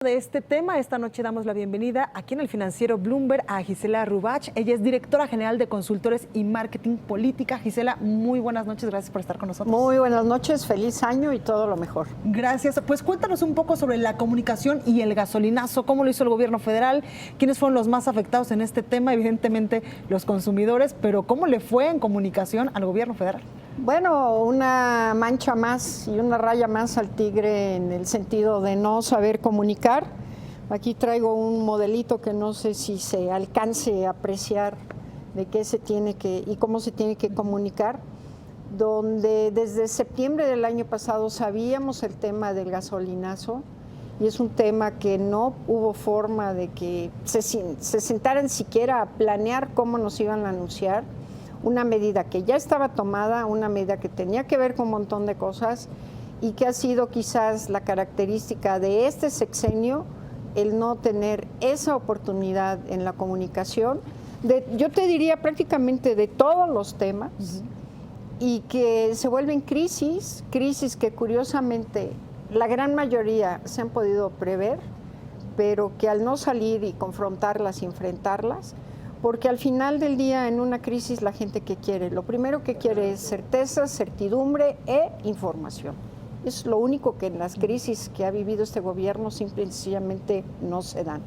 De este tema, esta noche damos la bienvenida aquí en el financiero Bloomberg a Gisela Rubach. Ella es directora general de Consultores y Marketing Política. Gisela, muy buenas noches, gracias por estar con nosotros. Muy buenas noches, feliz año y todo lo mejor. Gracias. Pues cuéntanos un poco sobre la comunicación y el gasolinazo, cómo lo hizo el gobierno federal, quiénes fueron los más afectados en este tema, evidentemente los consumidores, pero cómo le fue en comunicación al gobierno federal. Bueno, una mancha más y una raya más al tigre en el sentido de no saber comunicar. Aquí traigo un modelito que no sé si se alcance a apreciar de qué se tiene que y cómo se tiene que comunicar, donde desde septiembre del año pasado sabíamos el tema del gasolinazo y es un tema que no hubo forma de que se sentaran siquiera a planear cómo nos iban a anunciar. Una medida que ya estaba tomada, una medida que tenía que ver con un montón de cosas y que ha sido quizás la característica de este sexenio, el no tener esa oportunidad en la comunicación, yo te diría prácticamente de todos los temas, y que se vuelven crisis que curiosamente la gran mayoría se han podido prever, pero que al no salir y confrontarlas y enfrentarlas, porque al final del día en una crisis la gente que quiere, lo primero que quiere es certeza, certidumbre e información. Es lo único que en las crisis que ha vivido este gobierno simple y sencillamente no se dan.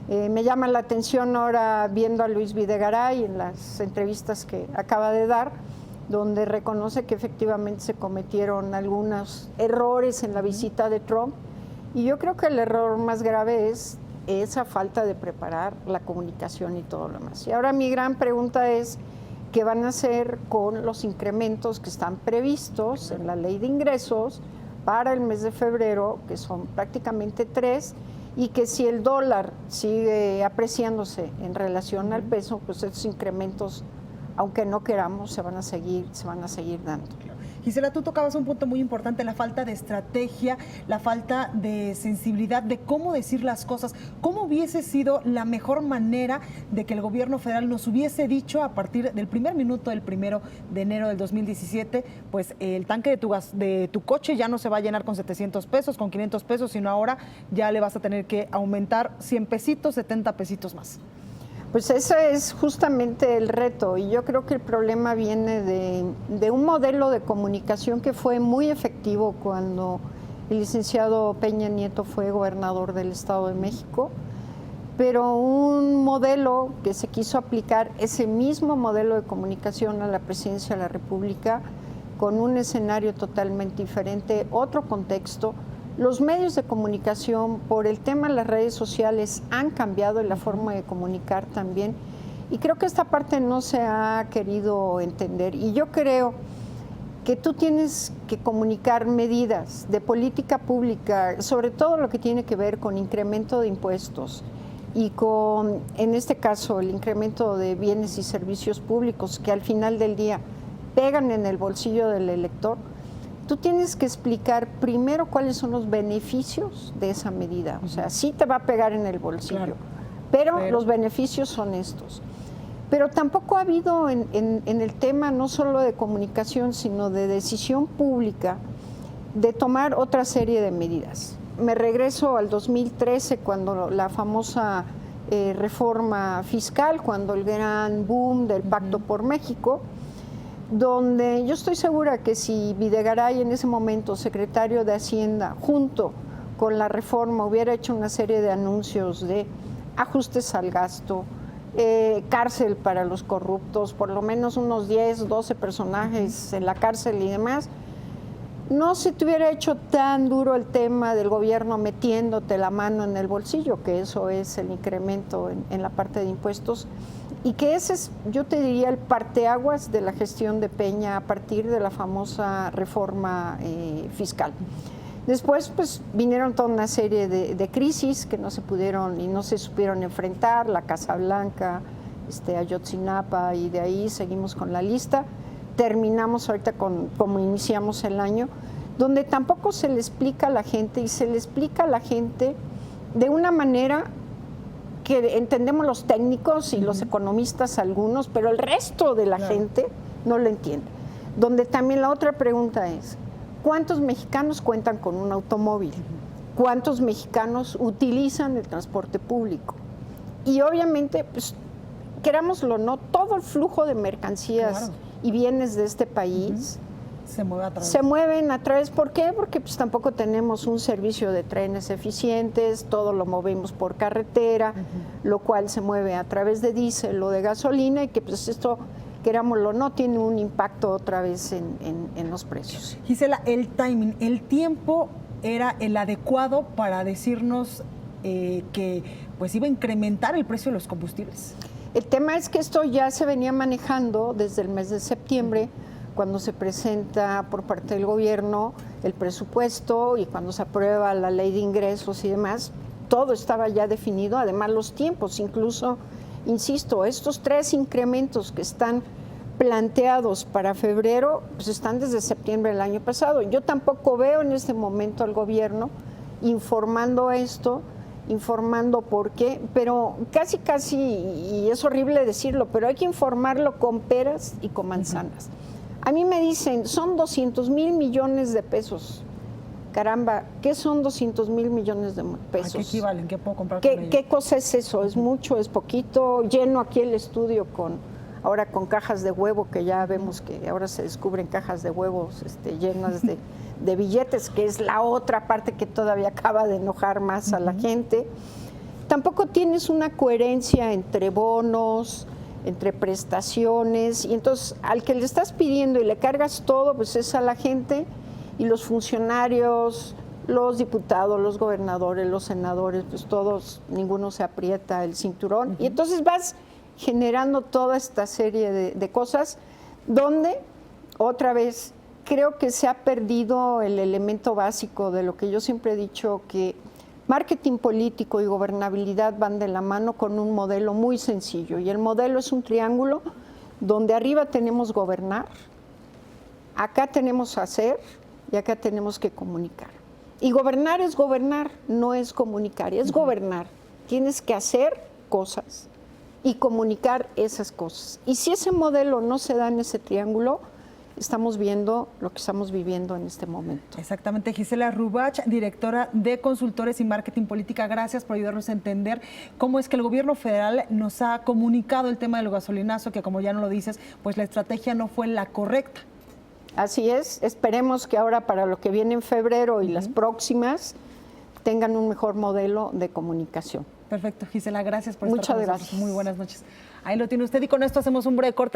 Me llama la atención ahora viendo a Luis Videgaray en las entrevistas que acaba de dar, donde reconoce que efectivamente se cometieron algunos errores en la visita de Trump, y yo creo que el error más grave es esa falta de preparar la comunicación y todo lo demás. Y ahora mi gran pregunta es, ¿qué van a hacer con los incrementos que están previstos en la ley de ingresos para el mes de febrero, que son prácticamente 3, y que si el dólar sigue apreciándose en relación al peso, pues esos incrementos, aunque no queramos, se van a seguir dando? Gisela, tú tocabas un punto muy importante, la falta de estrategia, la falta de sensibilidad, de cómo decir las cosas. ¿Cómo hubiese sido la mejor manera de que el gobierno federal nos hubiese dicho a partir del primer minuto del 1 de enero del 2017, pues el tanque de tu coche ya no se va a llenar con 700 pesos, con 500 pesos, sino ahora ya le vas a tener que aumentar 100 pesitos, 70 pesitos más? Pues ese es justamente el reto, y yo creo que el problema viene de un modelo de comunicación que fue muy efectivo cuando el licenciado Peña Nieto fue gobernador del Estado de México, pero un modelo que se quiso aplicar, ese mismo modelo de comunicación a la presidencia de la República, con un escenario totalmente diferente, otro contexto. Los medios de comunicación, por el tema de las redes sociales, han cambiado la forma de comunicar también, y creo que esta parte no se ha querido entender, y yo creo que tú tienes que comunicar medidas de política pública, sobre todo lo que tiene que ver con incremento de impuestos y con, en este caso, el incremento de bienes y servicios públicos que al final del día pegan en el bolsillo del elector. Tú tienes que explicar primero cuáles son los beneficios de esa medida. O sea, sí te va a pegar en el bolsillo, claro, pero los beneficios son estos. Pero tampoco ha habido en el tema no solo de comunicación, sino de decisión pública, de tomar otra serie de medidas. Me regreso al 2013, cuando la famosa reforma fiscal, cuando el gran boom del Pacto por México, donde yo estoy segura que si Videgaray en ese momento, secretario de Hacienda, junto con la reforma hubiera hecho una serie de anuncios de ajustes al gasto, cárcel para los corruptos, por lo menos unos 10, 12 personajes en la cárcel y demás, no se te hubiera hecho tan duro el tema del gobierno metiéndote la mano en el bolsillo, que eso es el incremento en la parte de impuestos, y que ese es, yo te diría, el parteaguas de la gestión de Peña a partir de la famosa reforma fiscal. Después, pues, vinieron toda una serie de crisis que no se pudieron y no se supieron enfrentar, la Casa Blanca, Ayotzinapa, y de ahí seguimos con la lista. Terminamos ahorita como iniciamos el año, donde tampoco se le explica a la gente, y se le explica a la gente de una manera que entendemos los técnicos y los economistas algunos, pero el resto de la gente no lo entiende. Donde también la otra pregunta es, ¿cuántos mexicanos cuentan con un automóvil? cuántos mexicanos utilizan el transporte público. Y obviamente, pues, querámoslo o no, todo el flujo de mercancías y bienes de este país se mueven a través. ¿Por qué? Porque pues tampoco tenemos un servicio de trenes eficientes, todo lo movemos por carretera, lo cual se mueve a través de diésel o de gasolina, y que pues esto, querámoslo o no, tiene un impacto otra vez en los precios. Gisela, el timing, el tiempo era el adecuado para decirnos que pues iba a incrementar el precio de los combustibles. El tema es que esto ya se venía manejando desde el mes de septiembre, cuando se presenta por parte del gobierno el presupuesto y cuando se aprueba la ley de ingresos y demás. Todo estaba ya definido, además los tiempos, incluso, insisto, estos 3 incrementos que están planteados para febrero, pues están desde septiembre del año pasado. Yo tampoco veo en este momento al gobierno informando esto, informando por qué, pero casi, y es horrible decirlo, pero hay que informarlo con peras y con manzanas. A mí me dicen, son 200,000 millones de pesos. Caramba, ¿qué son 200,000 millones de pesos? ¿A qué equivalen? ¿Qué puedo comprar con ellos? ¿Qué cosa es eso? ¿Es mucho? ¿Es poquito? Lleno aquí el estudio ahora con cajas de huevo, que ya vemos que ahora se descubren cajas de huevos llenas de billetes, que es la otra parte que todavía acaba de enojar más a la gente. Tampoco tienes una coherencia entre bonos, entre prestaciones, y entonces al que le estás pidiendo y le cargas todo, pues es a la gente, y los funcionarios, los diputados, los gobernadores, los senadores, pues todos, ninguno se aprieta el cinturón, y entonces vas generando toda esta serie de cosas donde, otra vez, creo que se ha perdido el elemento básico de lo que yo siempre he dicho, que marketing político y gobernabilidad van de la mano con un modelo muy sencillo, y el modelo es un triángulo donde arriba tenemos gobernar, acá tenemos hacer y acá tenemos que comunicar. Y gobernar es gobernar, no es comunicar, es gobernar. Tienes que hacer cosas y comunicar esas cosas. Y si ese modelo no se da en ese triángulo, estamos viendo lo que estamos viviendo en este momento. Exactamente. Gisela Rubach, directora de Consultores y Marketing Política, gracias por ayudarnos a entender cómo es que el gobierno federal nos ha comunicado el tema del gasolinazo, que como ya no lo dices, pues la estrategia no fue la correcta. Así es, esperemos que ahora para lo que viene en febrero y las próximas tengan un mejor modelo de comunicación. Perfecto, Gisela, gracias por estar con nosotros. Muchas gracias. Muy buenas noches. Ahí lo tiene usted, y con esto hacemos un breve corte.